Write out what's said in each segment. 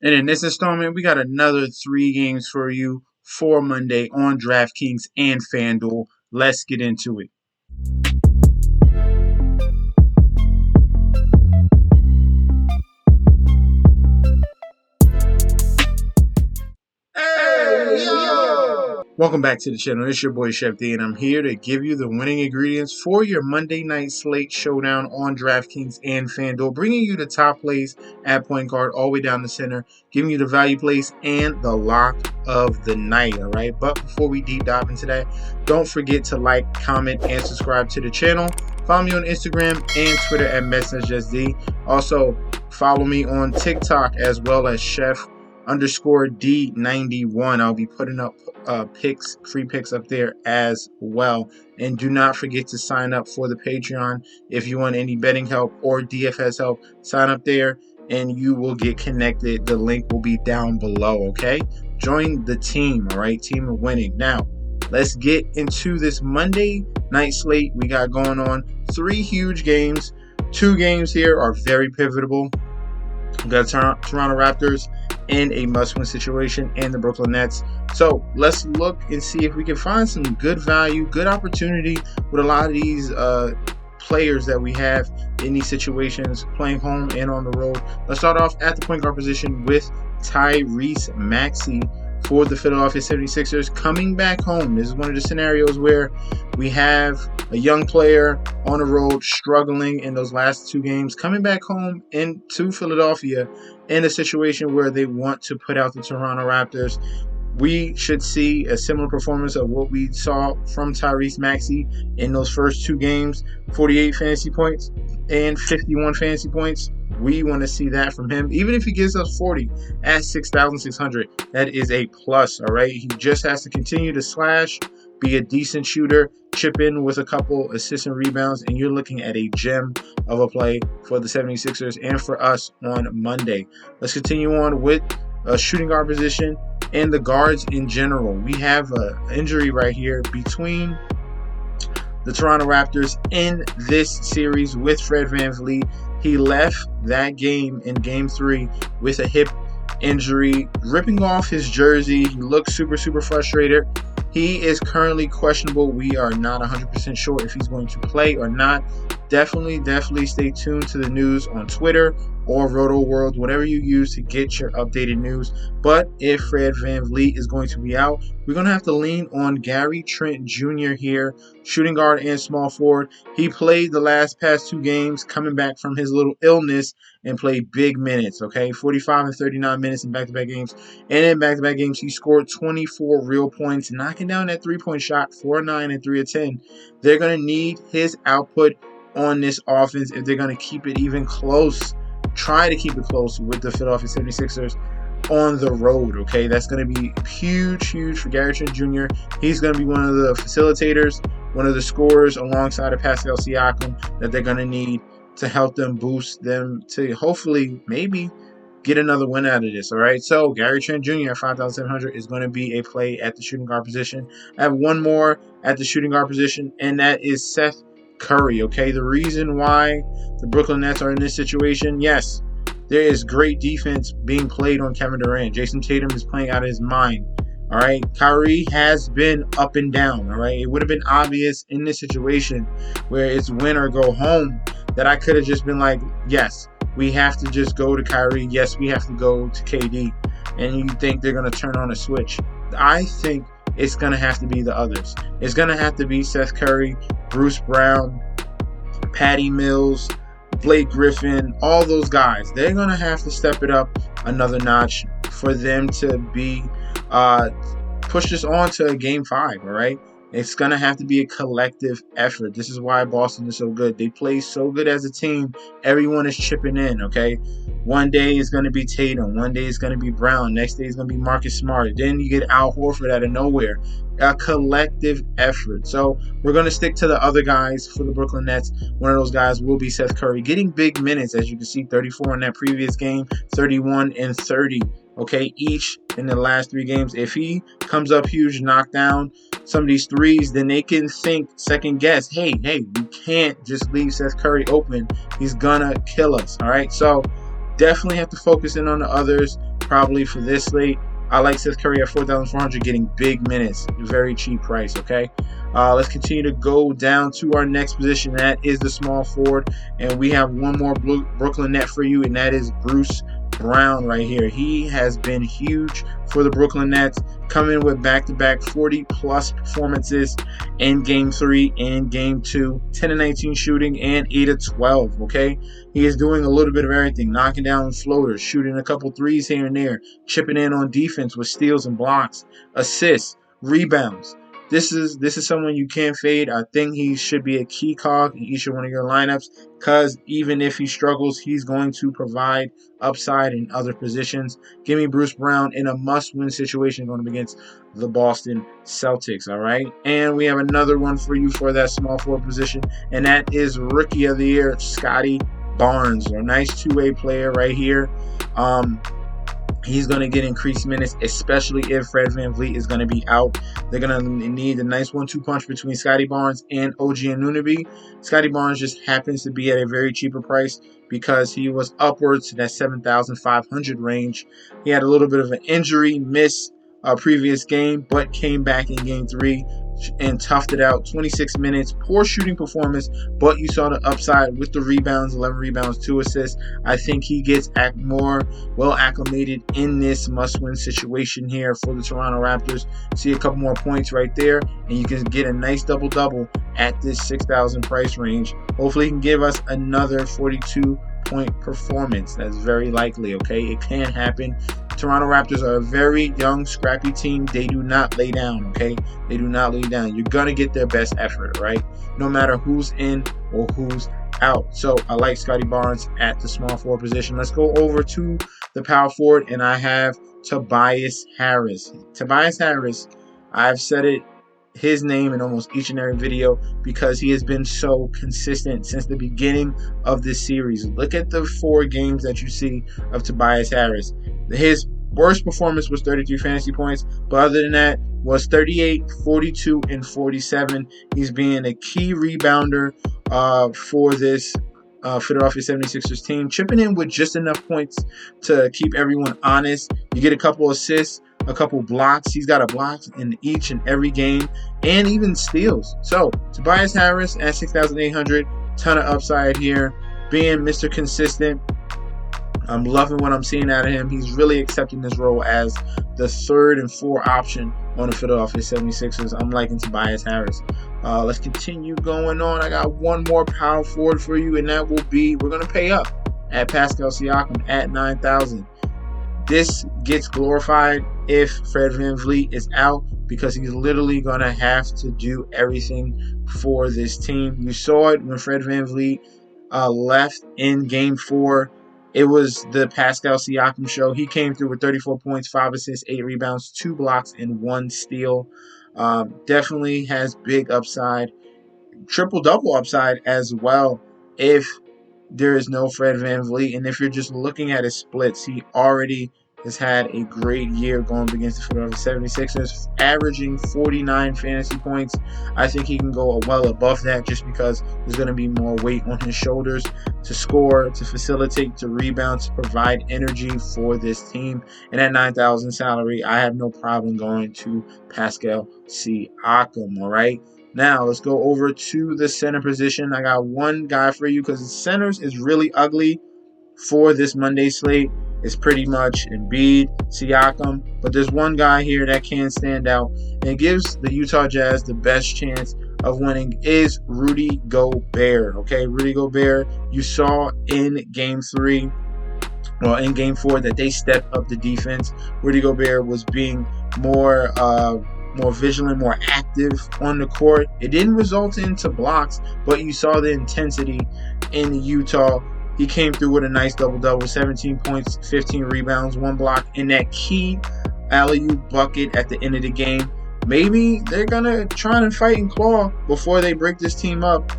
And in this installment, we got another 3 games for you for Monday on DraftKings and Fanduel. Let's get into it. Hey, yo! Welcome back to the channel. It's your boy Chef D, and I'm here to give you the winning ingredients for your Monday night slate showdown on DraftKings and FanDuel, bringing you the top plays at point guard all the way down the center, giving you the value plays and the lock of the night, all right? But before we deep dive into that, don't forget to like, comment, and subscribe to the channel. Follow me on Instagram and Twitter at MessageSD. Also, follow me on TikTok as well as Chef_D91. I'll be putting up free picks up there as well. And do not forget to sign up for the Patreon if you want any betting help or DFS help. Sign up there and you will get connected. The link will be down below, okay? Join the team, all right? Team of winning. Now, let's get into this Monday night slate we got going on. 3 huge games. 2 games here are very pivotal. We got Toronto Raptors in a must-win situation and the Brooklyn Nets. So let's look and see if we can find some good value, good opportunity with a lot of these players that we have in these situations, playing home and on the road. Let's start off at the point guard position with Tyrese Maxey for the Philadelphia 76ers coming back home. This is one of the scenarios where we have a young player on the road struggling in those last 2 games, coming back home into Philadelphia in a situation where they want to put out the Toronto Raptors. We should see a similar performance of what we saw from Tyrese Maxey in those first 2 games, 48 fantasy points and 51 fantasy points. We want to see that from him. Even if he gives us 40 at 6,600, that is a plus, all right? He just has to continue to slash, be a decent shooter, chip in with a couple assists and rebounds, and you're looking at a gem of a play for the 76ers and for us on Monday. Let's continue on with a shooting guard position and the guards in general. We have an injury right here between the Toronto Raptors in this series with Fred VanVleet. He left that game in Game 3 with a hip injury, ripping off his jersey. He looks super frustrated. He is currently questionable. We are not 100% sure if he's going to play or not. Definitely stay tuned to the news on Twitter or Roto World, whatever you use to get your updated news. But if Fred VanVleet is going to be out, we're going to have to lean on Gary Trent Jr. here, shooting guard and small forward. He played the past 2 games, coming back from his little illness, and played big minutes, okay? 45 and 39 minutes in back-to-back games. And in back-to-back games, he scored 24 real points, knocking down that 3-point shot, 4-9 and 3 of 10. They're going to need his output on this offense if they're going to keep it even close. Try to keep it close with the Philadelphia 76ers on the road, okay? That's going to be huge for Gary Trent Jr. He's going to be one of the facilitators, one of the scorers alongside of Pascal Ciaco that they're going to need to help them boost them to hopefully maybe get another win out of this, all right? So Gary Trent Jr. at 5,700 is going to be a play at the shooting guard position. I have one more at the shooting guard position, and that is Seth Curry, okay? The reason why the Brooklyn Nets are in this situation, yes, there is great defense being played on Kevin Durant. Jason Tatum is playing out of his mind, all right? Kyrie has been up and down, all right? It would have been obvious in this situation where it's win or go home that I could have just been like, yes, we have to just go to Kyrie. Yes, we have to go to KD. And you think they're going to turn on a switch. I think it's going to have to be the others. It's going to have to be Seth Curry, Bruce Brown, Patty Mills, Blake Griffin, all those guys. They're going to have to step it up another notch for them to be push this on to Game 5, all right? It's going to have to be a collective effort. This is why Boston is so good. They play so good as a team. Everyone is chipping in, okay? One day it's going to be Tatum. One day it's going to be Brown. Next day it's going to be Marcus Smart. Then you get Al Horford out of nowhere. A collective effort. So we're going to stick to the other guys for the Brooklyn Nets. One of those guys will be Seth Curry, getting big minutes, as you can see, 34 in that previous game, 31 and 30. Okay, each in the last 3 games. If he comes up huge, knock down some of these threes, then they can think, second guess, hey, you can't just leave Seth Curry open. He's gonna kill us. All right, so definitely have to focus in on the others. probably for this slate. I like Seth Curry at 4,400, getting big minutes, very cheap price. Okay, let's continue to go down to our next position. That is the small forward, and we have one more Brooklyn net for you, and that is Bruce Brown right here. He has been huge for the Brooklyn Nets, coming with back-to-back 40-plus performances in Game 3 and Game 2, 10 and 19 shooting and 8 of 12, okay? He is doing a little bit of everything, knocking down floaters, shooting a couple threes here and there, chipping in on defense with steals and blocks, assists, rebounds. This is someone you can't fade. I think he should be a key cog in each one of your lineups, because even if he struggles, he's going to provide upside in other positions. Give me Bruce Brown in a must-win situation going up against the Boston Celtics, all right? And we have another one for you for that small forward position, and that is Rookie of the Year, Scotty Barnes, a nice two-way player right here. He's going to get increased minutes, especially if Fred VanVleet is going to be out. They're going to need a nice 1-2 punch between Scotty Barnes and OG Anunoby. Scotty Barnes just happens to be at a very cheaper price because he was upwards to that 7,500 range. He had a little bit of an injury, missed a previous game, but came back in Game 3 and toughed it out. 26 minutes, poor shooting performance, but you saw the upside with the rebounds, 11 rebounds, 2 assists. I think he gets more well acclimated in this must-win situation here for the Toronto Raptors. See a couple more points right there, and you can get a nice double-double at this 6,000 price range. Hopefully he can give us another 42-point performance. That's very likely, okay? It can happen. Toronto Raptors are a very young, scrappy team. They do not lay down, okay? They do not lay down. You're going to get their best effort, right? No matter who's in or who's out. So I like Scotty Barnes at the small forward position. Let's go over to the power forward, and I have Tobias Harris. Tobias Harris, I've said it, his name in almost each and every video because he has been so consistent since the beginning of this series. Look at the 4 games that you see of Tobias Harris. His worst performance was 33 fantasy points, but other than that was 38, 42, and 47. He's being a key rebounder for this Philadelphia 76ers team, chipping in with just enough points to keep everyone honest. You get a couple assists, a couple blocks. He's got a block in each and every game, and even steals. So Tobias Harris at 6,800, ton of upside here, being Mr. Consistent. I'm loving what I'm seeing out of him. He's really accepting this role as the 3rd and 4th option on the Philadelphia 76ers. I'm liking Tobias Harris. Let's continue going on. I got one more power forward for you, and that will be, we're going to pay up at Pascal Ciaco at 9,000. This gets glorified if Fred VanVleet is out because he's literally going to have to do everything for this team. You saw it when Fred VanVleet left in Game 4. It was the Pascal Ciaco show. He came through with 34 points, 5 assists, 8 rebounds, 2 blocks, and 1 steal. Definitely has big upside. Triple-double upside as well if there is no Fred VanVleet. And if you're just looking at his splits, he already has had a great year going up against the Philadelphia 76ers, averaging 49 fantasy points. I think he can go well above that just because there's going to be more weight on his shoulders to score, to facilitate, to rebound, to provide energy for this team. And at 9,000 salary, I have no problem going to Pascal Ciaco, all right? Now, let's go over to the center position. I got one guy for you because the centers is really ugly for this Monday slate. It's pretty much Embiid, Siakam, but there's one guy here that can stand out and gives the Utah Jazz the best chance of winning is Rudy Gobert. Okay, Rudy Gobert, you saw in Game 3, well, in Game 4 that they stepped up the defense. Rudy Gobert was being more vigilant, more active on the court. It didn't result into blocks, but you saw the intensity in Utah. He came through with a nice double-double, 17 points, 15 rebounds, 1 block, and that key alley-oop bucket at the end of the game. Maybe they're going to try and fight and claw before they break this team up.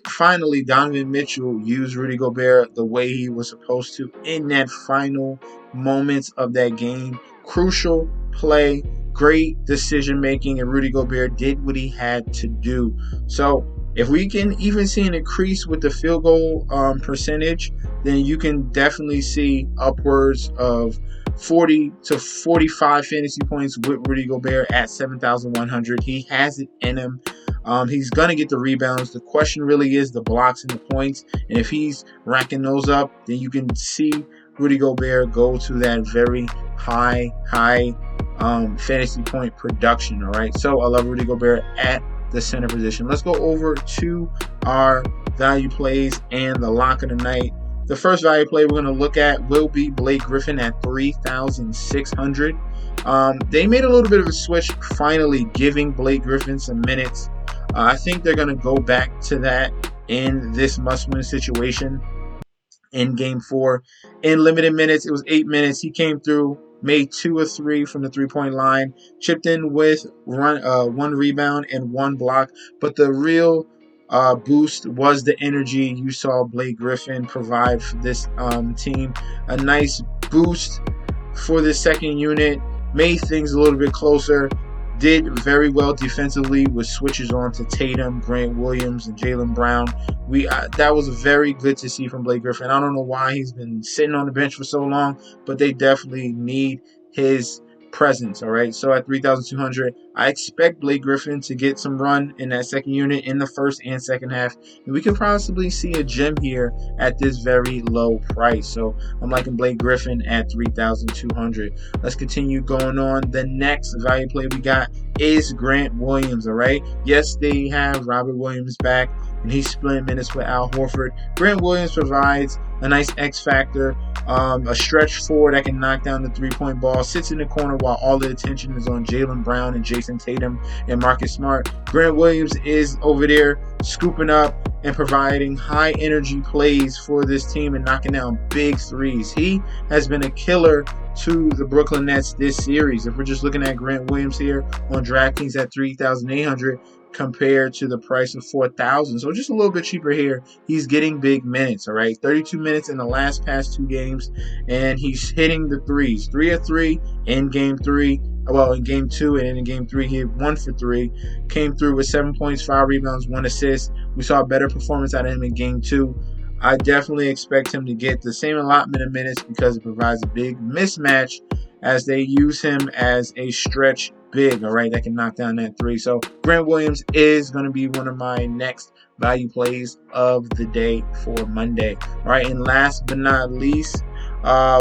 Finally, Donovan Mitchell used Rudy Gobert the way he was supposed to in that final moments of that game. Crucial play, great decision-making, and Rudy Gobert did what he had to do. So, if we can even see an increase with the field goal percentage, then you can definitely see upwards of 40 to 45 fantasy points with Rudy Gobert at 7,100. He has it in him. He's going to get the rebounds. The question really is the blocks and the points. And if he's racking those up, then you can see Rudy Gobert go to that very high fantasy point production. All right. So I love Rudy Gobert at the center position. Let's go over to our value plays and the lock of the night. The first value play we're going to look at will be Blake Griffin at 3,600. They made a little bit of a switch, finally giving Blake Griffin some minutes. I think they're going to go back to that in this must-win situation in Game 4. In limited minutes, it was 8 minutes. He came through, made 2 of 3 from the three-point line, chipped in with 1 rebound and 1 block. But the real boost was the energy you saw Blake Griffin provide for this team. A nice boost for the second unit, made things a little bit closer, did very well defensively with switches on to Tatum, Grant Williams, and Jaylen Brown. That was very good to see from Blake Griffin. I don't know why he's been sitting on the bench for so long, but they definitely need his presence. All right, so at 3,200, I expect Blake Griffin to get some run in that second unit in the first and second half, and we could possibly see a gem here at this very low price. So I'm liking Blake Griffin at 3,200. Let's continue going on. The next value play we got is Grant Williams. All right, yes, they have Robert Williams back, and he's splitting minutes with Al Horford. Grant Williams provides a nice X factor, a stretch forward that can knock down the three-point ball, sits in the corner while all the attention is on Jaylen Brown and Jason Tatum and Marcus Smart. Grant Williams is over there scooping up and providing high energy plays for this team and knocking down big threes. He has been a killer to the Brooklyn Nets this series. If we're just looking at Grant Williams here on DraftKings at 3,800 compared to the price of 4,000, so just a little bit cheaper here. He's getting big minutes. All right, 32 minutes in the past 2 games, and he's hitting the threes. 3 of 3 in Game 3. Well, in Game 2 and in Game 3, he hit 1 for 3. Came through with 7 points, 5 rebounds, 1 assist. We saw a better performance out of him in Game 2. I definitely expect him to get the same allotment of minutes because it provides a big mismatch as they use him as a stretch big, all right, that can knock down that 3. So Grant Williams is going to be one of my next value plays of the day for Monday. All right, and last but not least,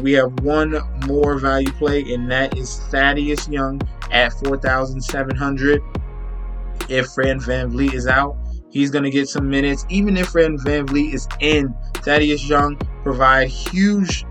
we have one more value play, and that is Thaddeus Young at 4,700. If Fred VanVleet is out, he's going to get some minutes. Even if Fred VanVleet is in, Thaddeus Young provide huge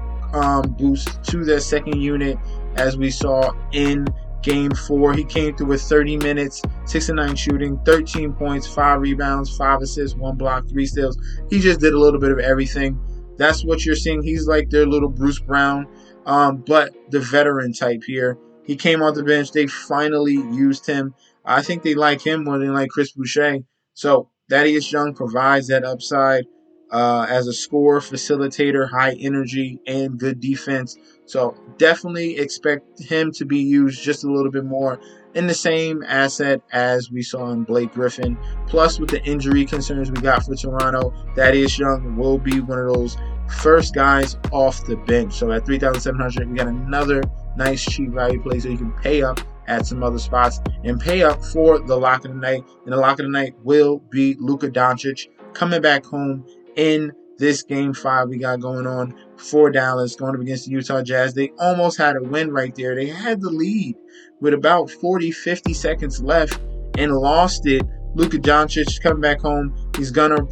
boost to their second unit, as we saw in Game 4. He came through with 30 minutes, 6 of 9 shooting, 13 points, 5 rebounds, 5 assists, 1 block, 3 steals. He just did a little bit of everything. That's what you're seeing. He's like their little Bruce Brown, but the veteran type here. He came off the bench. They finally used him. I think they like him more than like Chris Boucher. So Thaddeus Young provides that upside as a scorer, facilitator, high energy, and good defense. So definitely expect him to be used just a little bit more in the same asset as we saw in Blake Griffin. Plus, with the injury concerns we got for Toronto, Thaddeus Young will be one of those first guys off the bench. So at 3,700, we got another nice cheap value play, so you can pay up at some other spots and pay up for the lock of the night. And the lock of the night will be Luka Doncic coming back home in this Game 5 we got going on for Dallas, going up against the Utah Jazz. They almost had a win right there. They had the lead with about 40, 50 seconds left and lost it. Luka Doncic coming back home. He's going to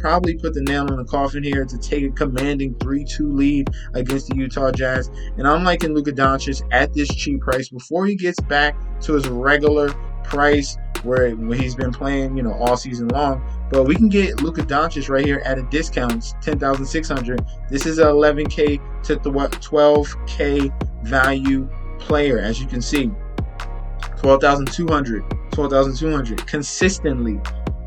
probably put the nail in the coffin here to take a commanding 3-2 lead against the Utah Jazz. And I'm liking Luka Doncic at this cheap price before he gets back to his regular price where he's been playing, all season long. But we can get Luka Doncic right here at a discount, $10,600. This is a $11K to $12K value player, as you can see. $12,200 consistently.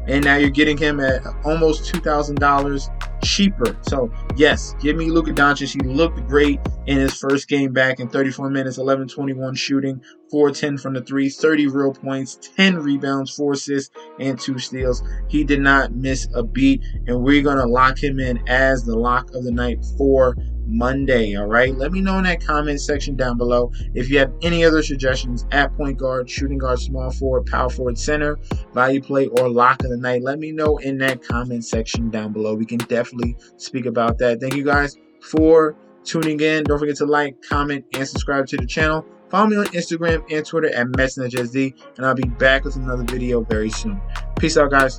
And now you're getting him at almost $2,000 cheaper. So yes, give me Luka Doncic. He looked great in his first game back in 34 minutes, 11-21 shooting, 4-10 from the three, 30 real points, 10 rebounds, 4 assists, and 2 steals. He did not miss a beat, and we're going to lock him in as the lock of the night for Monday. All right, let me know in that comment section down below if you have any other suggestions at point guard, shooting guard, small forward, power forward, center, value play, or lock of the night. Let me know in that comment section down below. We can definitely speak about that. Thank you guys for tuning in. Don't forget to like, comment, and subscribe to the channel. Follow me on Instagram and Twitter at MetsNetJSD, and I'll be back with another video very soon. Peace out, guys.